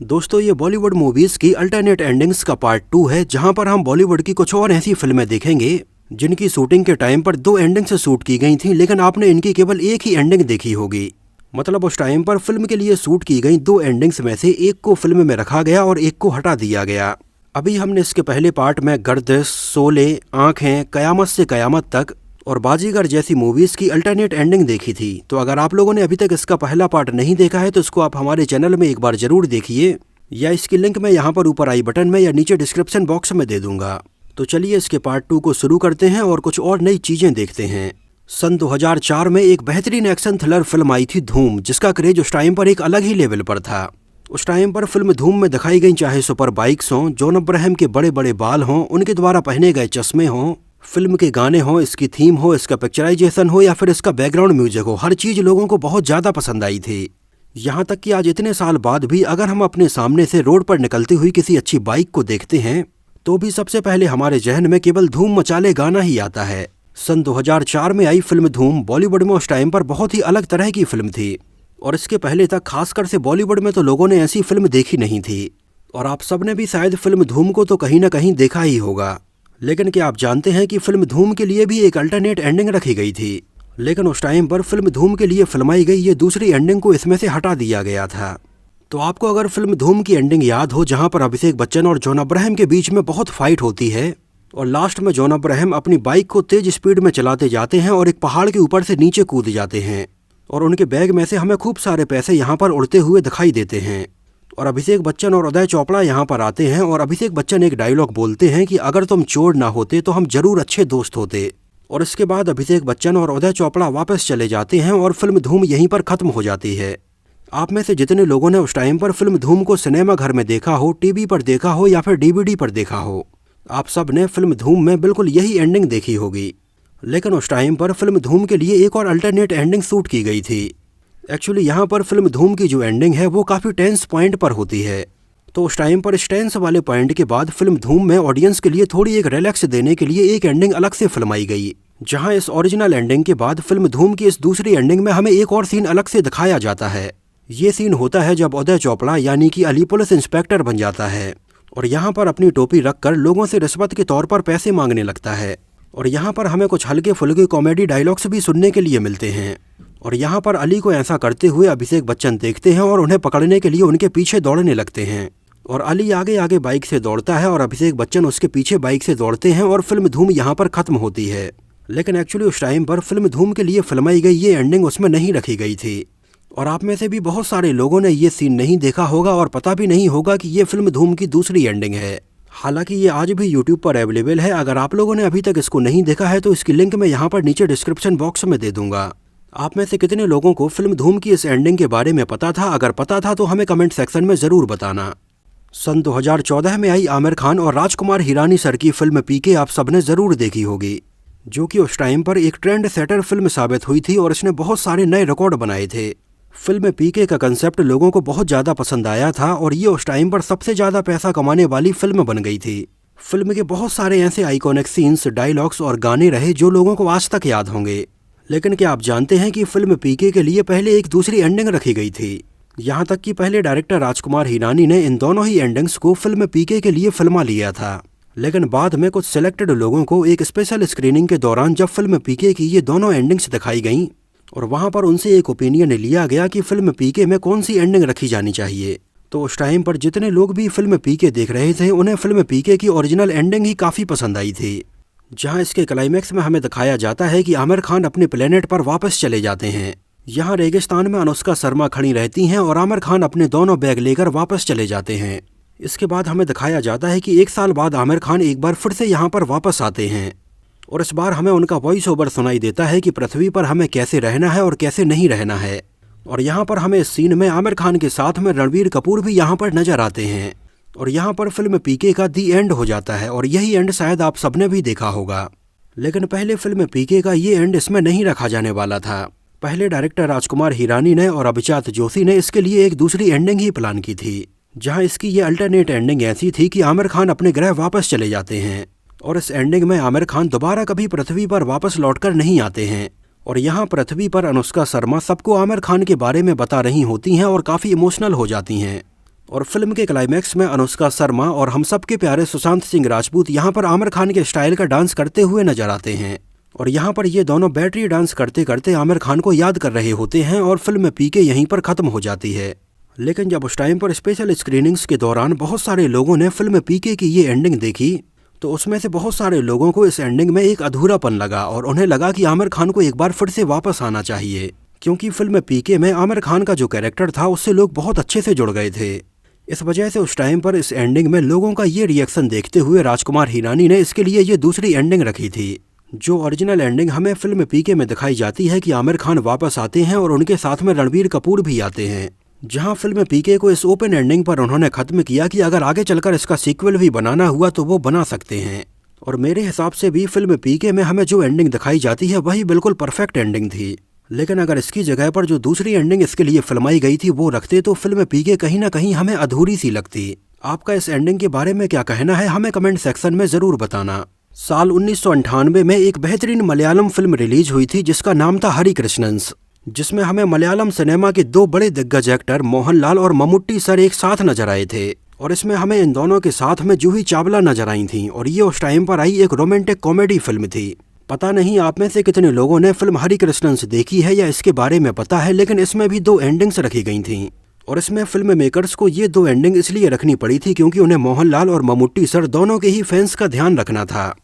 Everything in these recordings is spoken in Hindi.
दोस्तों, ये बॉलीवुड मूवीज की अल्टरनेट एंडिंग्स का पार्ट 2 है, जहां पर हम बॉलीवुड की कुछ और ऐसी फिल्में देखेंगे जिनकी शूटिंग के टाइम पर 2 एंडिंग से शूट की गई थी, लेकिन आपने इनकी केवल एक ही एंडिंग देखी होगी। मतलब उस टाइम पर फिल्म के लिए शूट की गई 2 एंडिंग्स में से एक को फिल्म में रखा गया और एक को हटा दिया गया। अभी हमने इसके पहले पार्ट में गर्दिश, शोले, आंखें, कयामत से कयामत तक और बाजीगर जैसी मूवीज की अल्टरनेट एंडिंग देखी थी। तो अगर आप लोगों ने अभी तक इसका पहला पार्ट नहीं देखा है तो इसको आप हमारे चैनल में एक बार जरूर देखिए, या इसकी लिंक मैं यहाँ पर ऊपर आई बटन में या नीचे डिस्क्रिप्शन बॉक्स में दे दूंगा। तो चलिए इसके पार्ट 2 को शुरू करते हैं और कुछ और नई चीजें देखते हैं। सन 2004 में एक बेहतरीन एक्शन थ्रिलर फिल्म आई थी धूम, जिसका क्रेज उस टाइम पर एक अलग ही लेवल पर था। उस टाइम पर फिल्म धूम में दिखाई गई चाहे सुपर बाइक्स हों, जॉन अब्राहम के बड़े बड़े बाल हों, उनके द्वारा पहने गए चश्मे हों, फिल्म के गाने हों, इसकी थीम हो, इसका पिक्चराइजेशन हो या फिर इसका बैकग्राउंड म्यूजिक हो, हर चीज लोगों को बहुत ज्यादा पसंद आई थी। यहाँ तक कि आज इतने साल बाद भी अगर हम अपने सामने से रोड पर निकलती हुई किसी अच्छी बाइक को देखते हैं तो भी सबसे पहले हमारे जहन में केवल धूम मचाले गाना ही आता है। सन 2004 में आई फिल्म धूम बॉलीवुड में उस टाइम पर बहुत ही अलग तरह की फिल्म थी, और इसके पहले तक खासकर से बॉलीवुड में तो लोगों ने ऐसी फिल्म देखी नहीं थी। और आप सबने भी शायद फिल्म धूम को तो कहीं ना कहीं देखा ही होगा। लेकिन क्या आप जानते हैं कि फिल्म धूम के लिए भी एक अल्टरनेट एंडिंग रखी गई थी, लेकिन उस टाइम पर फिल्म धूम के लिए फिल्माई गई ये दूसरी एंडिंग को इसमें से हटा दिया गया था। तो आपको अगर फिल्म धूम की एंडिंग याद हो, जहां पर अभिषेक बच्चन और जॉन अब्राहम के बीच में बहुत फाइट होती है और लास्ट में जॉन अब्राहम अपनी बाइक को तेज स्पीड में चलाते जाते हैं और एक पहाड़ के ऊपर से नीचे कूद जाते हैं और उनके बैग में से हमें खूब सारे पैसे यहाँ पर उड़ते हुए दिखाई देते हैं, और अभिषेक बच्चन और उदय चोपड़ा यहाँ पर आते हैं और अभिषेक बच्चन एक डायलॉग बोलते हैं कि अगर तुम चोर ना होते तो हम जरूर अच्छे दोस्त होते। और इसके बाद अभिषेक बच्चन और उदय चोपड़ा वापस चले जाते हैं और फिल्म धूम यहीं पर खत्म हो जाती है। आप में से जितने लोगों ने उस टाइम पर फिल्म धूम को सिनेमा घर में देखा हो, टीवी पर देखा हो या फिर डीवीडी पर देखा हो, आप सब ने फिल्म धूम में बिल्कुल यही एंडिंग देखी होगी। लेकिन उस टाइम पर फिल्म धूम के लिए एक और अल्टरनेट एंडिंग शूट की गई थी। एक्चुअली यहाँ पर फिल्म धूम की जो एंडिंग है वो काफ़ी टेंस पॉइंट पर होती है। तो उस टाइम पर इस टेंस वाले पॉइंट के बाद फिल्म धूम में ऑडियंस के लिए थोड़ी एक रिलैक्स देने के लिए एक एंडिंग अलग से फिल्माई गई, जहां इस ओरिजिनल एंडिंग के बाद फिल्म धूम की इस दूसरी एंडिंग में हमें एक और सीन अलग से दिखाया जाता है। ये सीन होता है जब उदय चोपड़ा यानी कि अली पुलिस इंस्पेक्टर बन जाता है और यहाँ पर अपनी टोपी रखकर लोगों से रिश्वत के तौर पर पैसे मांगने लगता है। और यहाँ पर हमें कुछ हल्के फुल्के कॉमेडी डायलॉग्स भी सुनने के लिए मिलते हैं। और यहाँ पर अली को ऐसा करते हुए अभिषेक बच्चन देखते हैं और उन्हें पकड़ने के लिए उनके पीछे दौड़ने लगते हैं, और अली आगे आगे बाइक से दौड़ता है और अभिषेक बच्चन उसके पीछे बाइक से दौड़ते हैं और फिल्म धूम यहाँ पर खत्म होती है। लेकिन एक्चुअली उस टाइम पर फिल्म धूम के लिए फिल्माई गई ये एंडिंग उसमें नहीं रखी गई थी, और आप में से भी बहुत सारे लोगों ने ये सीन नहीं देखा होगा और पता भी नहीं होगा कि ये फिल्म धूम की दूसरी एंडिंग है। हालांकि ये आज भी यूट्यूब पर अवेलेबल है। अगर आप लोगों ने अभी तक इसको नहीं देखा है तो इसकी लिंक मैं यहाँ पर नीचे डिस्क्रिप्शन बॉक्स में दे दूंगा। आप में से कितने लोगों को फिल्म धूम की इस एंडिंग के बारे में पता था? अगर पता था तो हमें कमेंट सेक्शन में जरूर बताना। सन 2014 में आई आमिर खान और राजकुमार हिरानी सर की फिल्म पीके आप सबने जरूर देखी होगी, जो कि उस टाइम पर एक ट्रेंड सेटर फिल्म साबित हुई थी और इसने बहुत सारे नए रिकॉर्ड बनाए थे। फिल्म पीके का कंसेप्ट लोगों को बहुत ज़्यादा पसंद आया था और ये उस टाइम पर सबसे ज़्यादा पैसा कमाने वाली फिल्म बन गई थी। फिल्म के बहुत सारे ऐसे आइकॉनिक सीन्स, डायलॉग्स और गाने रहे जो लोगों को आज तक याद होंगे। लेकिन क्या आप जानते हैं कि फिल्म पीके के लिए पहले एक दूसरी एंडिंग रखी गई थी? यहाँ तक कि पहले डायरेक्टर राजकुमार हिरानी ने इन दोनों ही एंडिंग्स को फिल्म पीके के लिए फिल्मा लिया था, लेकिन बाद में कुछ सिलेक्टेड लोगों को एक स्पेशल स्क्रीनिंग के दौरान जब फिल्म पीके की ये दोनों एंडिंग्स दिखाई गईं और वहाँ पर उनसे एक ओपिनियन लिया गया कि फिल्म पीके में कौन सी एंडिंग रखी जानी चाहिए, तो उस टाइम पर जितने लोग भी फिल्म पीके देख रहे थे उन्हें फिल्म पीके की ओरिजिनल एंडिंग ही काफ़ी पसंद आई थी, जहां इसके क्लाइमैक्स में हमें दिखाया जाता है कि आमिर खान अपने प्लेनेट पर वापस चले जाते हैं। यहाँ रेगिस्तान में अनुष्का शर्मा खड़ी रहती हैं और आमिर खान अपने दोनों बैग लेकर वापस चले जाते हैं। इसके बाद हमें दिखाया जाता है कि 1 साल बाद आमिर खान एक बार फिर से यहाँ पर वापस आते हैं और इस बार हमें उनका वॉइस ओवर सुनाई देता है कि पृथ्वी पर हमें कैसे रहना है और कैसे नहीं रहना है। और यहाँ पर हमें इस सीन में आमिर खान के साथ में रणबीर कपूर भी यहाँ पर नजर आते हैं और यहाँ पर फिल्म पीके का दी एंड हो जाता है, और यही एंड शायद आप सबने भी देखा होगा। लेकिन पहले फिल्म पीके का ये एंड इसमें नहीं रखा जाने वाला था। पहले डायरेक्टर राजकुमार हिरानी ने और अभिजात जोशी ने इसके लिए एक दूसरी एंडिंग ही प्लान की थी, जहां इसकी ये अल्टरनेट एंडिंग ऐसी थी कि आमिर खान अपने ग्रह वापस चले जाते हैं और इस एंडिंग में आमिर खान दोबारा कभी पृथ्वी पर वापस लौटकर नहीं आते हैं और यहाँ पृथ्वी पर अनुष्का शर्मा सबको आमिर खान के बारे में बता रही होती हैं और काफ़ी इमोशनल हो जाती हैं। और फिल्म के क्लाइमैक्स में अनुष्का शर्मा और हम सबके प्यारे सुशांत सिंह राजपूत यहाँ पर आमिर खान के स्टाइल का डांस करते हुए नजर आते हैं। और यहाँ पर ये दोनों बैटरी डांस करते करते आमिर खान को याद कर रहे होते हैं और फिल्म पीके यहीं पर खत्म हो जाती है। लेकिन जब उस टाइम पर स्पेशल स्क्रीनिंग्स के दौरान बहुत सारे लोगों ने फिल्म पीके की ये एंडिंग देखी, तो उसमें से बहुत सारे लोगों को इस एंडिंग में एक अधूरापन लगा और उन्हें लगा कि आमिर खान को एक बार फिर से वापस आना चाहिए, क्योंकि फिल्म पीके में आमिर खान का जो कैरेक्टर था उससे लोग बहुत अच्छे से जुड़ गए थे। इस वजह से उस टाइम पर इस एंडिंग में लोगों का ये रिएक्शन देखते हुए राजकुमार हिरानी ने इसके लिए ये दूसरी एंडिंग रखी थी। जो ओरिजिनल एंडिंग हमें फिल्म पीके में दिखाई जाती है कि आमिर खान वापस आते हैं और उनके साथ में रणबीर कपूर भी आते हैं। जहां फिल्म पीके को इस ओपन एंडिंग पर उन्होंने खत्म किया कि अगर आगे चलकर इसका सीक्वल भी बनाना हुआ तो वो बना सकते हैं। और मेरे हिसाब से भी फिल्म पीके में हमें जो एंडिंग दिखाई जाती है वही बिल्कुल परफेक्ट एंडिंग थी। लेकिन अगर इसकी जगह पर जो दूसरी एंडिंग इसके लिए फिल्माई गई थी वो रखते तो फिल्म पीके कहीं ना कहीं हमें अधूरी सी लगती। आपका इस एंडिंग के बारे में क्या कहना है हमें कमेंट सेक्शन में जरूर बताना। साल 1998 में एक बेहतरीन मलयालम फिल्म रिलीज हुई थी जिसका नाम था हरी कृष्णन्स, जिसमें हमें मलयालम सिनेमा के दो बड़े दिग्गज एक्टर मोहनलाल और मम्मूट्टी सर एक साथ नजर आए थे। और इसमें हमें इन दोनों के साथ में जूही चावला नजर आई थी और ये उस टाइम पर आई एक रोमांटिक कॉमेडी फिल्म थी। पता नहीं आप में से कितने लोगों ने फिल्म हरी कृष्णन्स देखी है या इसके बारे में पता है, लेकिन इसमें भी दो एंडिंग्स रखी गई थी। और इसमें फिल्म मेकर्स को ये दो एंडिंग इसलिए रखनी पड़ी थी क्योंकि उन्हें मोहनलाल और मम्मूट्टी सर दोनों के ही फैंस का ध्यान रखना था।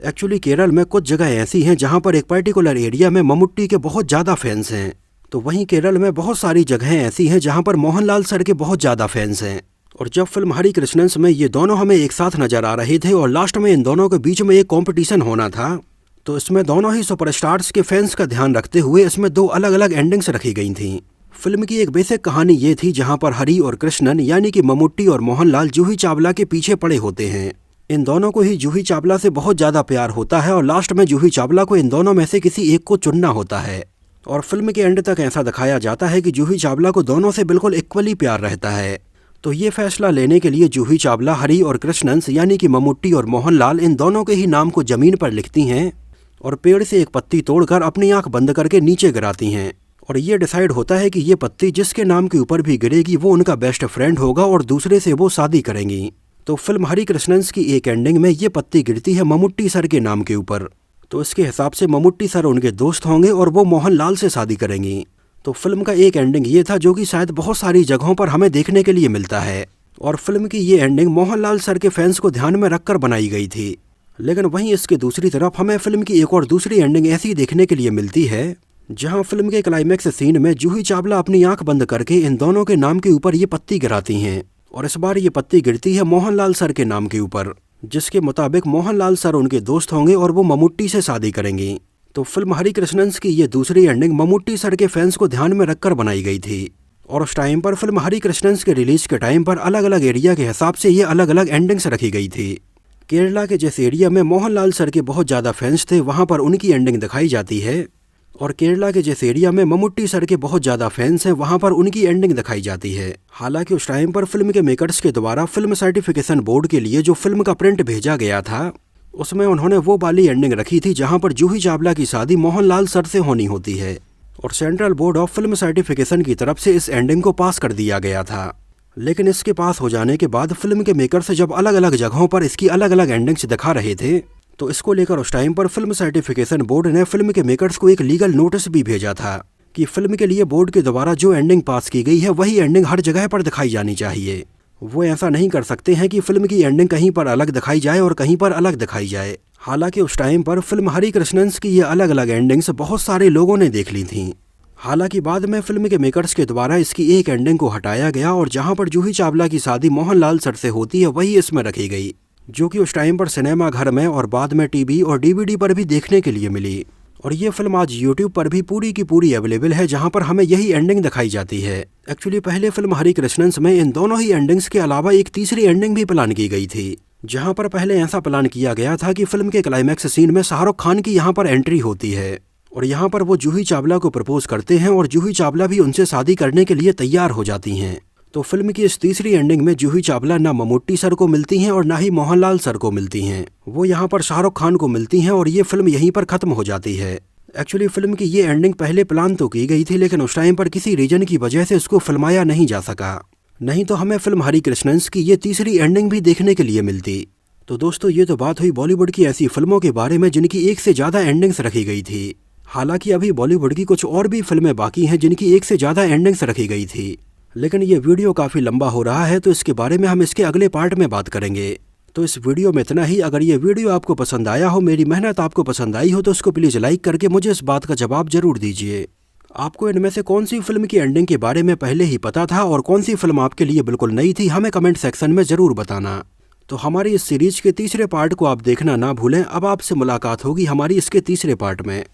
एक्चुअली केरल में कुछ जगह ऐसी हैं जहां पर एक पर्टिकुलर एरिया में मम्मूट्टी के बहुत ज़्यादा फैंस हैं, तो वहीं केरल में बहुत सारी जगहें ऐसी हैं जहां पर मोहनलाल सर के बहुत ज़्यादा फैंस हैं। और जब फिल्म हरी कृष्णन्स में ये दोनों हमें एक साथ नजर आ रहे थे और लास्ट में इन दोनों के बीच में एक कॉम्पिटिशन होना था, तो इसमें दोनों ही सुपरस्टार्स के फैंस का ध्यान रखते हुए इसमें दो अलग अलग एंडिंग्स रखी गई थीं। फिल्म की एक बेसिक कहानी ये थी जहां पर हरी और कृष्णन यानी कि मम्मूट्टी और मोहनलाल जूही चावला के पीछे पड़े होते हैं। इन दोनों को ही जूही चावला से बहुत ज़्यादा प्यार होता है और लास्ट में जूही चावला को इन दोनों में से किसी एक को चुनना होता है। और फिल्म के एंड तक ऐसा दिखाया जाता है कि जूही चावला को दोनों से बिल्कुल इक्वली प्यार रहता है। तो ये फैसला लेने के लिए जूही चावला हरी और कृष्णन्स यानी कि मम्मूट्टी और मोहनलाल इन दोनों के ही नाम को जमीन पर लिखती हैं और पेड़ से एक पत्ती तोड़कर अपनी आंख बंद करके नीचे गिराती हैं। और ये डिसाइड होता है कि ये पत्ती जिसके नाम के ऊपर भी गिरेगी वो उनका बेस्ट फ्रेंड होगा और दूसरे से वो शादी करेंगी। तो फिल्म हरी कृष्णन्स की एक एंडिंग में ये पत्ती गिरती है मम्मूट्टी सर के नाम के ऊपर, तो इसके हिसाब से मम्मूट्टी सर उनके दोस्त होंगे और वो मोहनलाल से शादी करेंगी। तो फिल्म का एक एंडिंग ये था जो कि शायद बहुत सारी जगहों पर हमें देखने के लिए मिलता है। और फिल्म की ये एंडिंग मोहनलाल सर के फैंस को ध्यान में रखकर बनाई गई थी। लेकिन वहीं इसके दूसरी तरफ हमें फिल्म की एक और दूसरी एंडिंग ऐसी देखने के लिए मिलती है जहां फिल्म के क्लाइमैक्स सीन में जूही चावला अपनी आंख बंद करके इन दोनों के नाम के ऊपर ये पत्ती गिराती हैं और इस बार ये पत्ती गिरती है मोहनलाल सर के नाम के ऊपर, जिसके मुताबिक मोहनलाल सर उनके दोस्त होंगे और वो मम्मूट्टी से शादी करेंगी। तो फिल्म हरी कृष्णन्स की ये दूसरी एंडिंग मम्मूट्टी सर के फैंस को ध्यान में रखकर बनाई गई थी। और उस टाइम पर फिल्म हरी कृष्णन्स के रिलीज के टाइम पर अलग अलग एरिया के हिसाब से ये अलग अलग एंडिंग्स रखी गई थी। केरला के जिस एरिया में मोहनलाल सर के बहुत ज़्यादा फैंस थे वहाँ पर उनकी एंडिंग दिखाई जाती है, और केरला के जिस एरिया में मम्मूट्टी सर के बहुत ज़्यादा फैंस हैं वहाँ पर उनकी एंडिंग दिखाई जाती है। हालांकि उस टाइम पर फिल्म के मेकर्स के द्वारा फिल्म सर्टिफिकेशन बोर्ड के लिए जो फिल्म का प्रिंट भेजा गया था उसमें उन्होंने वो वाली एंडिंग रखी थी जहाँ पर जूही चावला की शादी मोहनलाल सर से होनी होती है, और central board of film certification की तरफ से इस एंडिंग को पास कर दिया गया था। लेकिन इसके पास हो जाने के बाद फिल्म के मेकर्स जब अलग अलग जगहों पर इसकी अलग अलग एंडिंग्स दिखा रहे थे तो इसको लेकर उस टाइम पर फिल्म सर्टिफिकेशन बोर्ड ने फिल्म के मेकर्स को एक लीगल नोटिस भी भेजा था कि फिल्म के लिए बोर्ड के द्वारा जो एंडिंग पास की गई है वही एंडिंग हर जगह पर दिखाई जानी चाहिए। वो ऐसा नहीं कर सकते हैं कि फिल्म की एंडिंग कहीं पर अलग दिखाई जाए और कहीं पर अलग दिखाई जाए। हालांकि उस टाइम पर फिल्म हरी कृष्णन्स की ये अलग अलग एंडिंग्स बहुत सारे लोगों ने देख ली थी। हालांकि बाद में फिल्म के मेकर्स के द्वारा इसकी एक एंडिंग को हटाया गया और जहां पर जूही चावला की शादी मोहनलाल सर से होती है वही इसमें रखी गई, जो कि उस टाइम पर सिनेमा घर में और बाद में टीवी और डीवीडी पर भी देखने के लिए मिली। और ये फिल्म आज यूट्यूब पर भी पूरी की पूरी अवेलेबल है जहां पर हमें यही एंडिंग दिखाई जाती है। एक्चुअली पहले फिल्म हरी कृष्णन्स में इन दोनों ही एंडिंग्स के अलावा एक तीसरी एंडिंग भी प्लान की गई थी, जहां पर पहले ऐसा प्लान किया गया था कि फिल्म के क्लाइमैक्स सीन में शाहरुख खान की यहाँ पर एंट्री होती है और यहाँ पर वो जूही चावला को प्रपोज करते हैं और जूही चावला भी उनसे शादी करने के लिए तैयार हो जाती हैं। तो फिल्म की इस तीसरी एंडिंग में जूही चावला ना मम्मूट्टी सर को मिलती हैं और ना ही मोहनलाल सर को मिलती हैं, वो यहाँ पर शाहरुख खान को मिलती हैं और ये फिल्म यहीं पर खत्म हो जाती है। एक्चुअली फिल्म की ये एंडिंग पहले प्लान तो की गई थी लेकिन उस टाइम पर किसी रीजन की वजह से इसको फिल्माया नहीं जा सका। नहीं तो हमें फिल्म हरी कृष्णन्स की ये तीसरी एंडिंग भी देखने के लिए मिलती। तो दोस्तों ये तो बात हुई बॉलीवुड की ऐसी फिल्मों के बारे में जिनकी एक से ज़्यादा एंडिंग्स रखी गई थी। हालांकि अभी बॉलीवुड की कुछ और भी फिल्में बाकी हैं जिनकी एक से ज़्यादा एंडिंग्स रखी गई थी, लेकिन ये वीडियो काफ़ी लंबा हो रहा है तो इसके बारे में हम इसके अगले पार्ट में बात करेंगे। तो इस वीडियो में इतना ही। अगर ये वीडियो आपको पसंद आया हो, मेरी मेहनत आपको पसंद आई हो, तो उसको प्लीज़ लाइक करके मुझे इस बात का जवाब जरूर दीजिए। आपको इनमें से कौन सी फिल्म की एंडिंग के बारे में पहले ही पता था और कौन सी फिल्म आपके लिए बिल्कुल नई थी, हमें कमेंट सेक्शन में ज़रूर बताना। तो हमारी इस सीरीज के तीसरे पार्ट को आप देखना ना भूलें। अब आपसे मुलाकात होगी हमारी इसके तीसरे पार्ट में।